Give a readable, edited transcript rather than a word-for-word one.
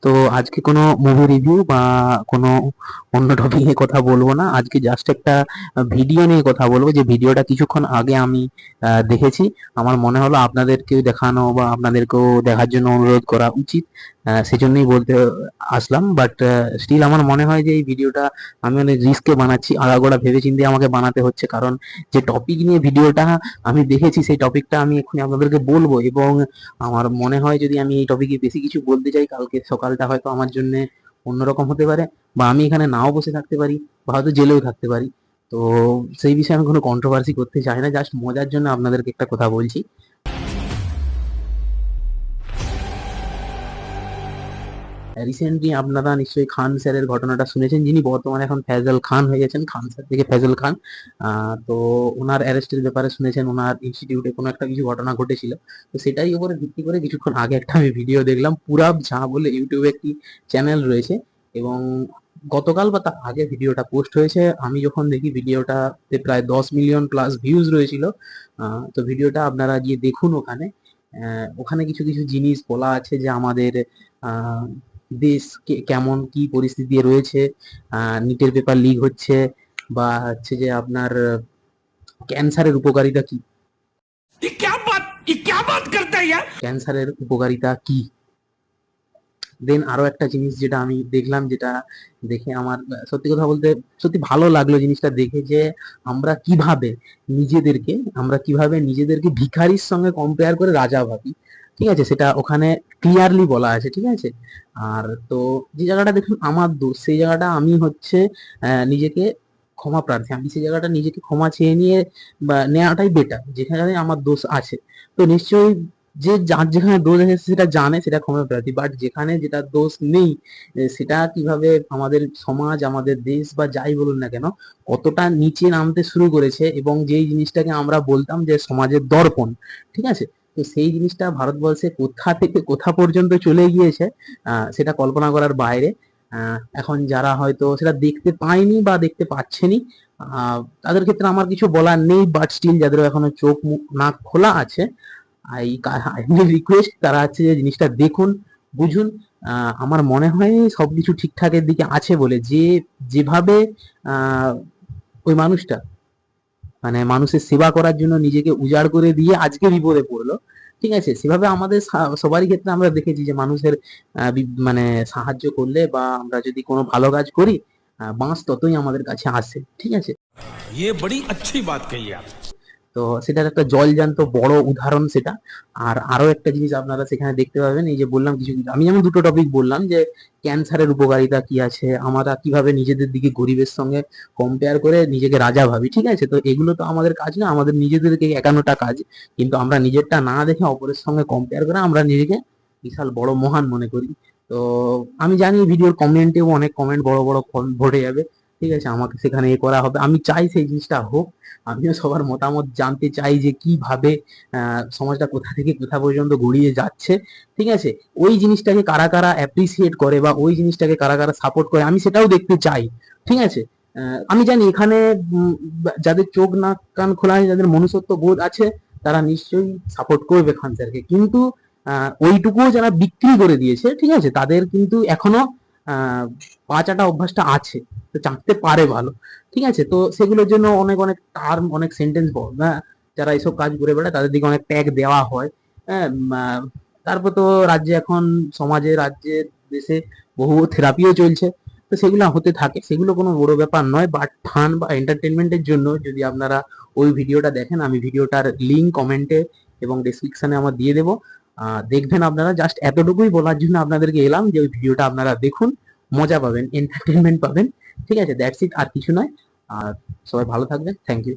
তো আজকে কোনো মুভি রিভিউ বা কোনো অন্য টপিক নিয়ে কথা বলবো না। আজকে জাস্ট একটা ভিডিও নিয়ে কথা বলবো, যে ভিডিওটা কিছুক্ষণ আগে আমি দেখেছি। আমার মনে হলো আপনাদেরকেও দেখানো বা আপনাদেরকেও দেখার জন্য অনুরোধ করা উচিত। সেজন্যই বলতে আসলাম। বাট স্টিল আমার মনে হয় যে এই ভিডিওটা আমি অনেক রিস্কে বানাচ্ছি, আগাগোড়া ভেবেচিন্তে আমাকে বানাতে হচ্ছে, কারণ যে টপিক নিয়ে ভিডিওটা আমি দেখেছি সেই টপিকটা আমি এক্ষুনি আপনাদেরকে বলবো। এবং আমার মনে হয় যদি আমি এই টপিকে বেশি কিছু বলতে চাই, কালকে সকালটা হয়তো আমার জন্য অন্যরকম হতে পারে, বা আমি এখানে নাও বসে থাকতে পারি, বা হয়তো জেলেও থাকতে পারি। তো সেই বিষয়ে আমি কোনো কন্ট্রোভার্সি করতে চাই না, জাস্ট মজার জন্য আপনাদেরকে একটা কথা বলছি। রিসেন্টলি আপনারা নিশ্চয়ই খান স্যারের ঘটনাটা শুনেছেন, যিনি বর্তমানে এখন ফ্যাজল খান হয়ে গেছেন, খান স্যার থেকে ফ্যাজল খান। তো ওনার অ্যারেস্টের ব্যাপারে শুনেছেন, ওনার ইনস্টিটিউটে কোনো একটা কিছু ঘটনা ঘটেছিল। তো সেটাই উপরে ভিত্তি করে কিছুক্ষণ আগে একটা আমি ভিডিও দেখলাম, পুরাব ঝাঁ বলে ইউটিউবে একটি চ্যানেল রয়েছে, এবং গতকাল বা তার আগে ভিডিওটা পোস্ট হয়েছে। আমি যখন দেখি ভিডিওটাতে প্রায় 10 মিলিয়ন প্লাস ভিউজ রয়েছিল। তো ভিডিওটা আপনারা গিয়ে দেখুন। ওখানে ওখানে কিছু কিছু জিনিস বলা আছে, যে আমাদের আহ দেশ কেমন কি পরিস্থিতি রয়েছে, নিটের পেপার লিক হচ্ছে, বা হচ্ছে যে আপনার ক্যান্সারের উপকারিতা কি, ক্যান্সারের উপকারিতা কি। দেন আরো একটা জিনিস যেটা আমি দেখলাম, যেটা দেখে আমার সত্যি কথা বলতে সত্যি ভালো লাগলো জিনিসটা দেখে, যে আমরা কিভাবে নিজেদেরকে ভিখারির সঙ্গে কম্পেয়ার করে রাজা ভাবি। ঠিক আছে, সেটা ওখানে ক্লিয়ারলি বলা আছে। ঠিক আছে। আর তো যে জায়গাটা দেখুন আমার দোষ, সেই জায়গাটা আমি হচ্ছে নিজেকে ক্ষমা প্রার্থী, আমি সেই জায়গাটা নিজেকে ক্ষমা চেয়ে নিয়ে বা নেওয়াটাই বেটার, যেখানে আমার দোষ আছে। তো নিশ্চয়ই যে যার যেখানে দোষ আছে সেটা জানে, সেটা ক্ষমা প্রার্থী। বাট যেখানে যেটা দোষ নেই, সেটা কিভাবে আমাদের সমাজ, আমাদের দেশ বা যাই বলুন না কেন, কতটা নিচে নামতে শুরু করেছে, এবং যেই জিনিসটাকে আমরা বলতাম যে সমাজের দর্পণ, ঠিক আছে, তো সেই জিনিসটা ভারতবর্ষে কোথা থেকে কোথা পর্যন্ত চলে গিয়েছে, সেটা কল্পনা করার বাইরে। এখন যারা হয়তো সেটা দেখতে পায়নি বা দেখতে পাচ্ছেনি, তাদের ক্ষেত্রে আমার কিছু বলার নেই। বাট স্টিল যাদের এখনো চোখ মুখ নাক খোলা আছে, আই আই রিকোয়েস্ট তারা হচ্ছে যে জিনিসটা দেখুন, বুঝুন। আমার মনে হয় সবকিছু ঠিকঠাকের দিকে আছে বলে, যে যেভাবে আহ, ওই মানুষটা মানে মানুষের সেবা করার জন্য নিজেকে উজাড় করে দিয়ে আজকে বিপদে পড়লো, ঠিক আছে, সেভাবে আমাদের সবারই ক্ষেত্রে আমরা দেখেছি যে মানুষের মানে সাহায্য করলে বা আমরা যদি কোনো ভালো কাজ করি, বাঁশ ততই আমাদের কাছে আসে। ঠিক আছে। ये बड़ी अच्छी बात कही आप। তো সেটার একটা জলজান্ত বড় উদাহরণ সেটা। আর আরো একটা জিনিস আপনারা সেখানে দেখতে পাবেন, এই যে বললাম কিছু কিছু, আমি যেমন দুটো টপিক বললাম, যে ক্যান্সারের উপকারিতা কি আছে, আমরা কিভাবে নিজেদের দিকে গরিবের সঙ্গে কম্পেয়ার করে নিজেকে রাজা ভাবি। ঠিক আছে, তো এগুলো তো আমাদের কাজ না, আমাদের নিজেদেরকে একান্নটা কাজ, কিন্তু আমরা নিজেরটা না দেখে অপরের সঙ্গে কম্পেয়ার করে আমরা নিজেকে বিশাল বড় মহান মনে করি। তো আমি জানি ভিডিওর কমেন্টেও অনেক কমেন্ট বড় বড় ভরে যাবে। ঠিক আছে, আমাকে সেখানে এ করা হবে, আমি চাই সেই জিনিসটা হোক। আমিও সবার মতামত জানতে চাই, যে কিভাবে সমাজটা কোথা থেকে কোথা পর্যন্ত গড়িয়ে যাচ্ছে। ঠিক আছে, ওই জিনিসটাকে কারা কারা অ্যাপ্রিসিয়েট করে বা ওই জিনিসটাকে কারা কারা সাপোর্ট করে, আমি সেটাও দেখতে চাই। ঠিক আছে। আমি জানি এখানে যাদের চোখ নাক কান খোলা আছে, যাদের মনুষ্যত্ব বোধ আছে, তারা নিশ্চয়ই সাপোর্ট করবে খান স্যারকে, কিন্তু ওইটুকুও যারা বিক্রি করে দিয়েছে, ঠিক আছে, তাদের কিন্তু এখনো আহ পা চাটা অভ্যাসটা আছে, তো চাটতে পারে ভালো। ঠিক আছে, তো সেগুলোর জন্য অনেক অনেক টার্ম, অনেক সেন্টেন্স, যারা এইসব কাজ করে বেড়ায় তাদের দিকে অনেক ট্যাগ দেওয়া হয়। হ্যাঁ। তারপর তো রাজ্যে এখন, সমাজে, রাজ্যে, দেশে বহু থেরাপিও চলছে। তো সেগুলো হতে থাকে, সেগুলো কোনো বড় ব্যাপার নয়। বাট ফান বা এন্টারটেনমেন্টের জন্য যদি আপনারা ওই ভিডিওটা দেখেন, আমি ভিডিওটার লিঙ্ক কমেন্টে এবং ডেসক্রিপশনে আমার দিয়ে দেবো। দেখবেন আপনারা, জাস্ট এতটুকুই বলার জন্য আপনাদেরকে এলাম, যে ওই ভিডিওটা আপনারা দেখুন, মজা পাবেন, এন্টারটেনমেন্ট পাবেন। ঠিক আছে, দ্যাটস ইট, আর কিছু নয়। আর সবাই ভালো থাকবেন। Thank you.